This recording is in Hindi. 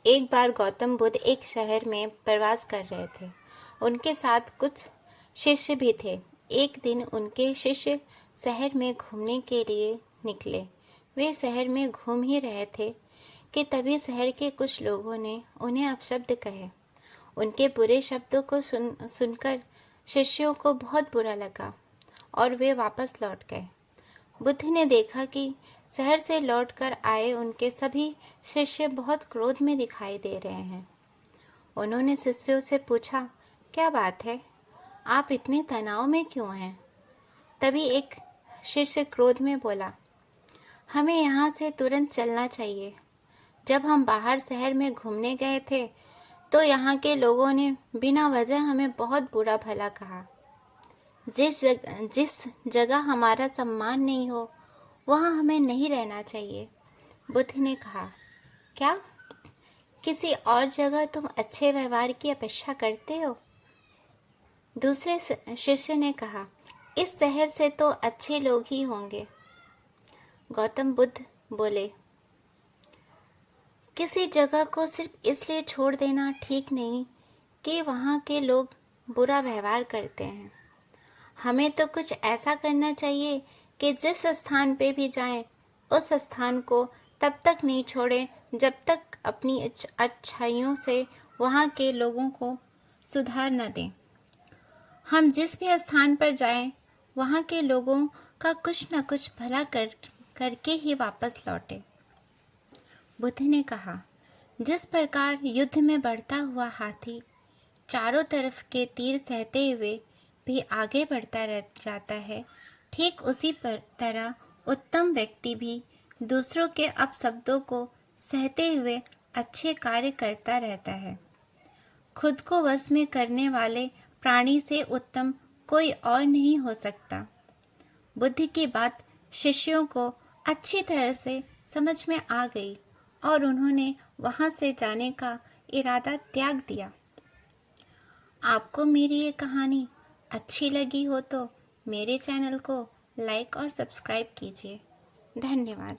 एक बार गौतम बुद्ध एक शहर में प्रवास कर रहे थे। उनके साथ कुछ शिष्य भी थे। एक दिन उनके शिष्य शहर में घूमने के लिए निकले। वे शहर में घूम ही रहे थे कि तभी शहर के कुछ लोगों ने उन्हें अपशब्द कहे। उनके बुरे शब्दों को सुनकर शिष्यों को बहुत बुरा लगा और वे वापस लौट गए। बुद्ध ने देखा कि शहर से लौटकर आए उनके सभी शिष्य बहुत क्रोध में दिखाई दे रहे हैं। उन्होंने शिष्यों से पूछा, क्या बात है? आप इतने तनाव में क्यों हैं? तभी एक शिष्य क्रोध में बोला, हमें यहाँ से तुरंत चलना चाहिए। जब हम बाहर शहर में घूमने गए थे तो यहाँ के लोगों ने बिना वजह हमें बहुत बुरा भला कहा। जिस जगह हमारा सम्मान नहीं हो वहाँ हमें नहीं रहना चाहिए। बुद्ध ने कहा, क्या किसी और जगह तुम अच्छे व्यवहार की अपेक्षा करते हो? दूसरे शिष्य ने कहा, इस शहर से तो अच्छे लोग ही होंगे। गौतम बुद्ध बोले, किसी जगह को सिर्फ इसलिए छोड़ देना ठीक नहीं कि वहाँ के लोग बुरा व्यवहार करते हैं। हमें तो कुछ ऐसा करना चाहिए कि जिस स्थान पे भी जाएं, उस स्थान को तब तक नहीं छोड़ें जब तक अपनी अच्छाइयों से वहाँ के लोगों को सुधार न दें। हम जिस भी स्थान पर जाएं, वहाँ के लोगों का कुछ न कुछ भला करके ही वापस लौटें। बुद्ध ने कहा, जिस प्रकार युद्ध में बढ़ता हुआ हाथी चारों तरफ के तीर सहते हुए भी आगे बढ़ता रह जाता है, ठीक उसी तरह उत्तम व्यक्ति भी दूसरों के अपशब्दों को सहते हुए अच्छे कार्य करता रहता है। खुद को वश में करने वाले प्राणी से उत्तम कोई और नहीं हो सकता। बुद्ध की बात शिष्यों को अच्छी तरह से समझ में आ गई और उन्होंने वहाँ से जाने का इरादा त्याग दिया। आपको मेरी ये कहानी अच्छी लगी हो तो मेरे चैनल को लाइक और सब्सक्राइब कीजिए। धन्यवाद।